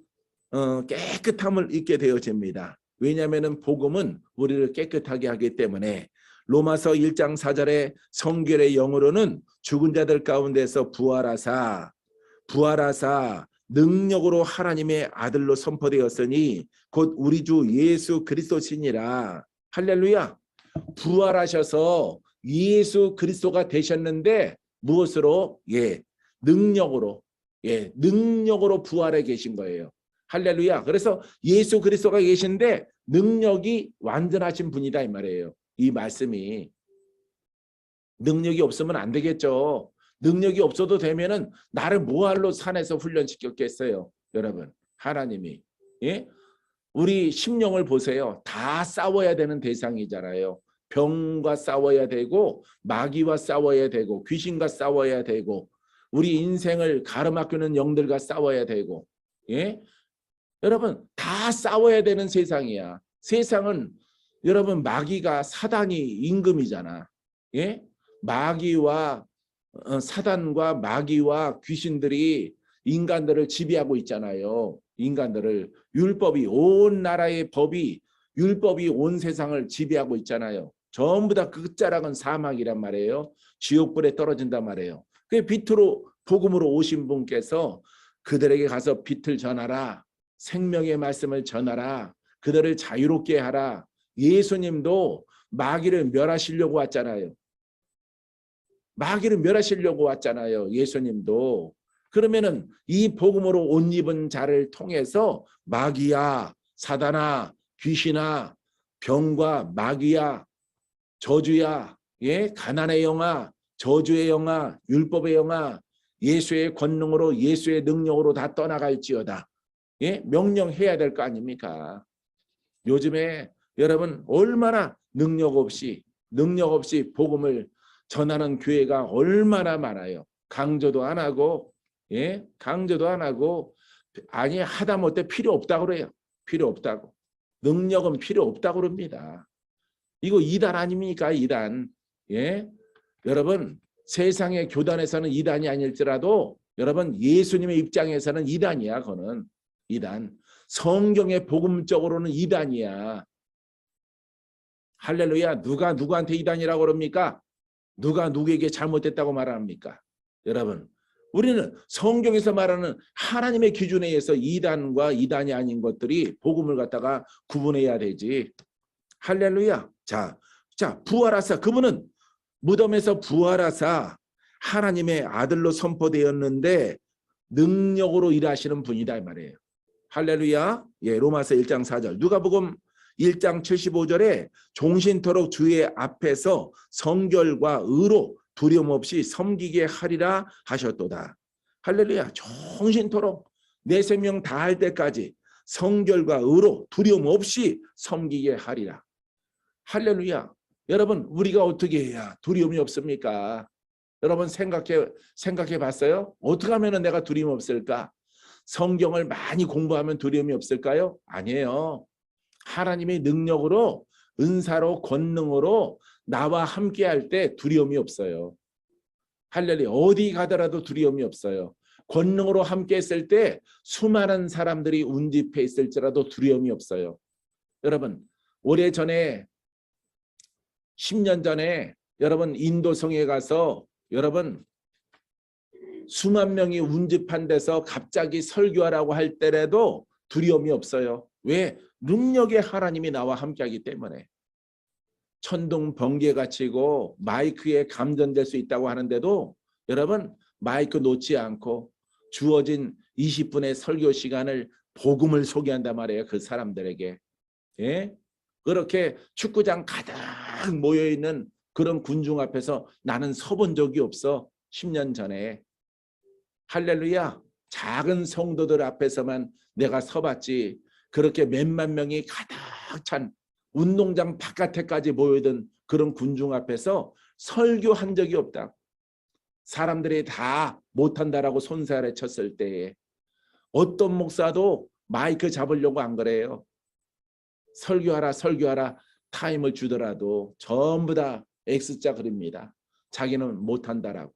깨끗함을 입게 되어집니다. 왜냐하면 복음은 우리를 깨끗하게 하기 때문에 로마서 1장 4절에 성결의 영으로는 죽은 자들 가운데서 부활하사 능력으로 하나님의 아들로 선포되었으니 곧 우리 주 예수 그리스도시니라. 할렐루야. 부활하셔서 예수 그리스도가 되셨는데 무엇으로? 능력으로 부활해 계신 거예요. 할렐루야. 그래서 예수 그리스도가 계신데 능력이 완전하신 분이다 이 말이에요. 이 말씀이 능력이 없으면 안 되겠죠. 능력이 없어도 되면은 나를 뭐할로 산에서 훈련시켰겠어요. 여러분 하나님이 우리 심령을 보세요. 다 싸워야 되는 대상이잖아요. 병과 싸워야 되고 마귀와 싸워야 되고 귀신과 싸워야 되고 우리 인생을 가로막히는 영들과 싸워야 되고 여러분 다 싸워야 되는 세상이야. 세상은 여러분 마귀가 사단이 임금이잖아. 마귀와 사단과 마귀와 귀신들이 인간들을 지배하고 있잖아요. 인간들을 율법이 온 나라의 법이 율법이 온 세상을 지배하고 있잖아요. 전부 다 그 끝자락은 사막이란 말이에요. 지옥불에 떨어진단 말이에요. 그 빛으로 복음으로 오신 분께서 그들에게 가서 빛을 전하라. 생명의 말씀을 전하라. 그들을 자유롭게 하라. 예수님도 마귀를 멸하시려고 왔잖아요. 마귀를 멸하시려고 왔잖아요. 예수님도. 그러면은 이 복음으로 옷 입은 자를 통해서 마귀야, 사단아, 귀신아, 병과 마귀야, 저주야, 가난의 영아, 저주의 영아, 율법의 영아, 예수의 권능으로 예수의 능력으로 다 떠나갈지어다. 명령해야 될 거 아닙니까? 요즘에 여러분 얼마나 능력 없이 복음을 전하는 교회가 얼마나 많아요. 강조도 안 하고 아니 하다못해 필요 없다고 그래요. 필요 없다고. 능력은 필요 없다고 그럽니다. 이거 이단 아닙니까? 이단. 여러분 세상의 교단에서는 이단이 아닐지라도 여러분 예수님의 입장에서는 이단이야. 그거는 이단. 성경의 복음적으로는 이단이야. 할렐루야. 누가 누구한테 이단이라고 그럽니까? 누가 누구에게 잘못됐다고 말합니까? 여러분 우리는 성경에서 말하는 하나님의 기준에 의해서 이단과 이단이 아닌 것들이 복음을 갖다가 구분해야 되지. 할렐루야. 자 부활하사 그분은 무덤에서 부활하사 하나님의 아들로 선포되었는데 능력으로 일하시는 분이다 이 말이에요. 할렐루야. 로마서 1장 4절 누가복음 1장 75절에 종신토록 주의 앞에서 성결과 의로 두려움 없이 섬기게 하리라 하셨도다. 할렐루야. 종신토록 내 생명 다할 때까지 성결과 의로 두려움 없이 섬기게 하리라. 할렐루야. 여러분 우리가 어떻게 해야 두려움이 없습니까? 여러분 생각해 봤어요? 어떻게 하면 내가 두려움이 없을까? 성경을 많이 공부하면 두려움이 없을까요? 아니에요. 하나님의 능력으로 은사로 권능으로 나와 함께 할 때 두려움이 없어요. 할렐루야. 어디 가더라도 두려움이 없어요. 권능으로 함께 했을 때 수많은 사람들이 운집해 있을지라도 두려움이 없어요. 여러분 오래전에 10년 전에 여러분 인도성에 가서 여러분 수만 명이 운집한 데서 갑자기 설교하라고 할 때라도 두려움이 없어요. 왜? 능력의 하나님이 나와 함께하기 때문에. 천둥 번개가 치고 마이크에 감전될 수 있다고 하는데도 여러분 마이크 놓지 않고 주어진 20분의 설교 시간을 복음을 소개한단 말이에요. 그 사람들에게. 예? 그렇게 축구장 가득 모여있는 그런 군중 앞에서 나는 서본 적이 없어. 10년 전에. 할렐루야. 작은 성도들 앞에서만 내가 서봤지. 그렇게 몇만 명이 가득 찬 운동장 바깥에까지 모여든 그런 군중 앞에서 설교한 적이 없다. 사람들이 다 못한다라고 손사래 쳤을 때에 어떤 목사도 마이크 잡으려고 안 그래요. 설교하라 설교하라 타임을 주더라도 전부 다 X자 그립니다. 자기는 못한다라고.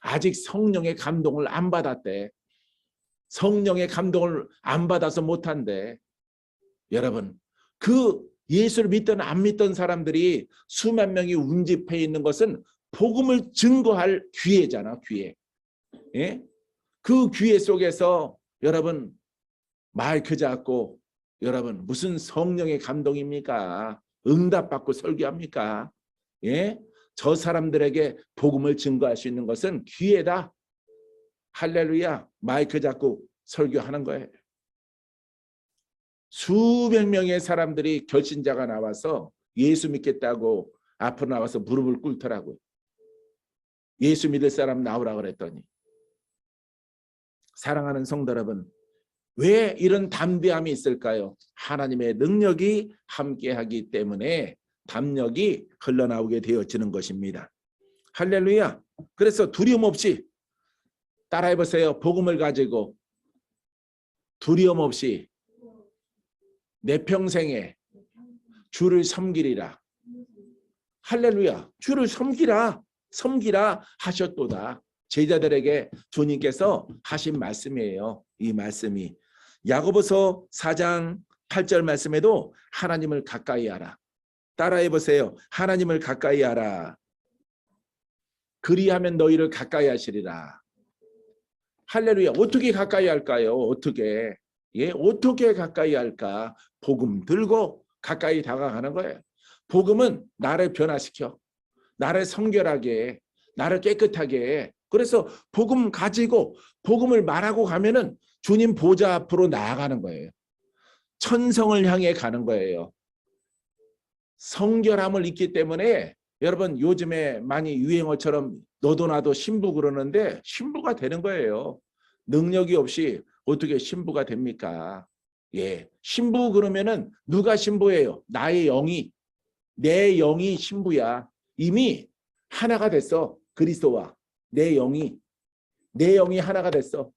아직 성령의 감동을 안 받았대. 성령의 감동을 안 받아서 못한대. 여러분, 그 예수를 믿든 안 믿던 사람들이 수만 명이 운집해 있는 것은 복음을 증거할 기회잖아. 기회. 예? 그 기회 속에서 여러분 마이크 잡고 여러분 무슨 성령의 감동입니까? 응답받고 설교합니까? 예? 저 사람들에게 복음을 증거할 수 있는 것은 기회다. 할렐루야. 마이크 잡고 설교하는 거예요. 수백 명의 사람들이 결신자가 나와서 예수 믿겠다고 앞으로 나와서 무릎을 꿇더라고요. 예수 믿을 사람 나오라 그랬더니. 사랑하는 성도 여러분, 왜 이런 담대함이 있을까요? 하나님의 능력이 함께하기 때문에 담력이 흘러나오게 되어지는 것입니다. 할렐루야. 그래서 두려움 없이 따라해보세요. 복음을 가지고 두려움 없이 내 평생에 주를 섬기리라. 할렐루야. 주를 섬기라 하셨도다. 제자들에게 주님께서 하신 말씀이에요. 이 말씀이 야고보서 4장 8절 말씀에도 하나님을 가까이 하라. 따라해 보세요. 하나님을 가까이 하라. 그리하면 너희를 가까이 하시리라. 할렐루야. 어떻게 가까이 할까요? 어떻게? 예, 어떻게 가까이 할까? 복음 들고 가까이 다가가는 거예요. 복음은 나를 변화시켜. 나를 성결하게 해. 나를 깨끗하게 해. 그래서 복음 가지고 복음을 말하고 가면은 주님 보좌 앞으로 나아가는 거예요. 천성을 향해 가는 거예요. 성결함을 잊기 때문에 여러분 요즘에 많이 유행어처럼 너도 나도 신부 그러는데 신부가 되는 거예요. 능력이 없이 어떻게 신부가 됩니까? 예, 신부 그러면은 누가 신부예요? 나의 영이, 내 영이 신부야. 이미 하나가 됐어. 그리스도와 내 영이 하나가 됐어.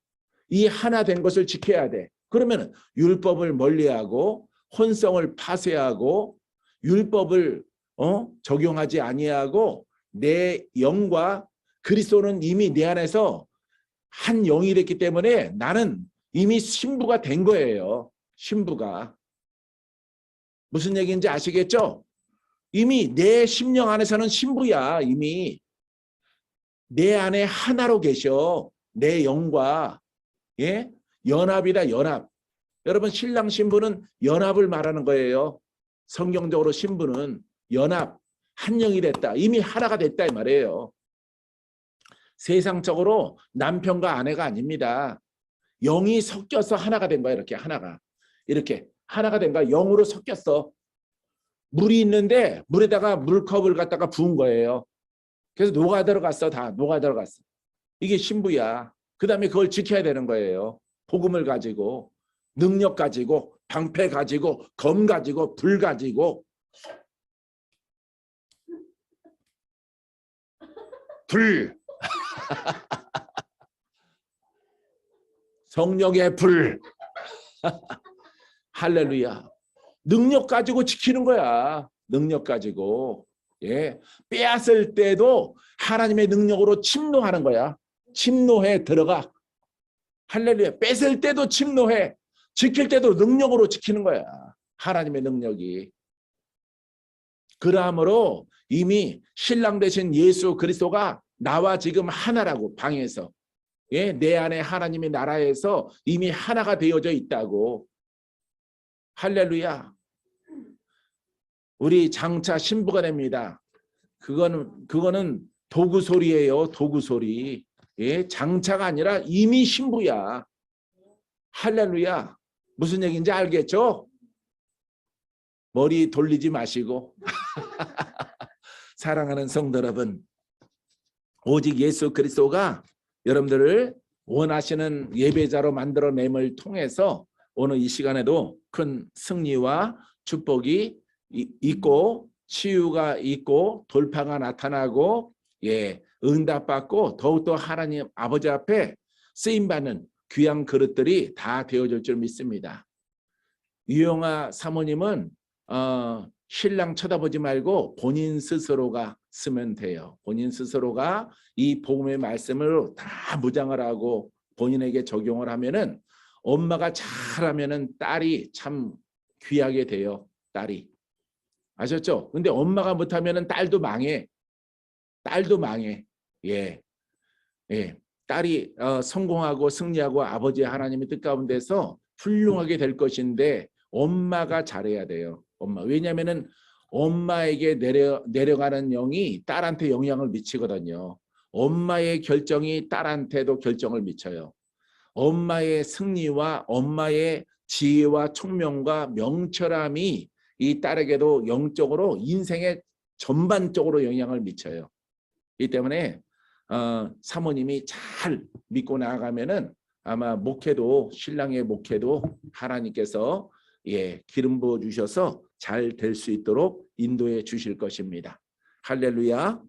이 하나 된 것을 지켜야 돼. 그러면 율법을 멀리하고 혼성을 파쇄하고 율법을 적용하지 아니하고 내 영과 그리스도는 이미 내 안에서 한 영이 됐기 때문에 나는 이미 신부가 된 거예요. 신부가. 무슨 얘기인지 아시겠죠? 이미 내 심령 안에서는 신부야. 이미 내 안에 하나로 계셔. 내 영과. 예? 연합이다. 연합. 여러분 신랑 신부는 연합을 말하는 거예요. 성경적으로 신부는 연합. 한 영이 됐다. 이미 하나가 됐다 이 말이에요. 세상적으로 남편과 아내가 아닙니다. 영이 섞여서 하나가 된 거야. 이렇게 하나가. 이렇게 하나가 된 거야. 영으로 섞였어. 물이 있는데 물에다가 물컵을 갖다가 부은 거예요. 그래서 녹아 들어갔어. 다 녹아 들어갔어. 이게 신부야. 그 다음에 그걸 지켜야 되는 거예요. 복음을 가지고 능력 가지고 방패 가지고 검 가지고 불 가지고 불 성령의 불 할렐루야. 능력 가지고 지키는 거야. 능력 가지고. 예. 빼앗을 때도 하나님의 능력으로 침노하는 거야. 침노해 들어가. 할렐루야. 뺏을 때도 침노해. 지킬 때도 능력으로 지키는 거야. 하나님의 능력이. 그러므로 이미 신랑 되신 예수 그리스도가 나와 지금 하나라고 방에서. 예, 내 안에 하나님의 나라에서 이미 하나가 되어져 있다고. 할렐루야. 우리 장차 신부가 됩니다. 그거는 도구 소리예요. 도구 소리. 예, 장차가 아니라 이미 신부야. 할렐루야. 무슨 얘기인지 알겠죠? 머리 돌리지 마시고 사랑하는 성도 여러분, 오직 예수 그리스도가 여러분들을 원하시는 예배자로 만들어냄을 통해서 오늘 이 시간에도 큰 승리와 축복이 있고 치유가 있고 돌파가 나타나고 예, 응답받고 더욱더 하나님 아버지 앞에 쓰임받는 귀한 그릇들이 다 되어질 줄 믿습니다. 유영아 사모님은 신랑 쳐다보지 말고 본인 스스로가 쓰면 돼요. 본인 스스로가 이 복음의 말씀을 다 무장을 하고 본인에게 적용을 하면은 엄마가 잘하면은 딸이 참 귀하게 돼요. 딸이. 아셨죠? 근데 엄마가 못하면은 딸도 망해. 딸도 망해. 예. 예. 딸이 성공하고 승리하고 아버지 하나님의 뜻 가운데서 훌륭하게 될 것인데 엄마가 잘해야 돼요. 엄마. 왜냐하면은 엄마에게 내려가는 영이 딸한테 영향을 미치거든요. 엄마의 결정이 딸한테도 결정을 미쳐요. 엄마의 승리와 엄마의 지혜와 총명과 명철함이 이 딸에게도 영적으로 인생의 전반적으로 영향을 미쳐요. 이 때문에 사모님이 잘 믿고 나아가면은 아마 목회도 신랑의 목회도 하나님께서 예, 기름 부어 주셔서 잘 될 수 있도록 인도해 주실 것입니다. 할렐루야.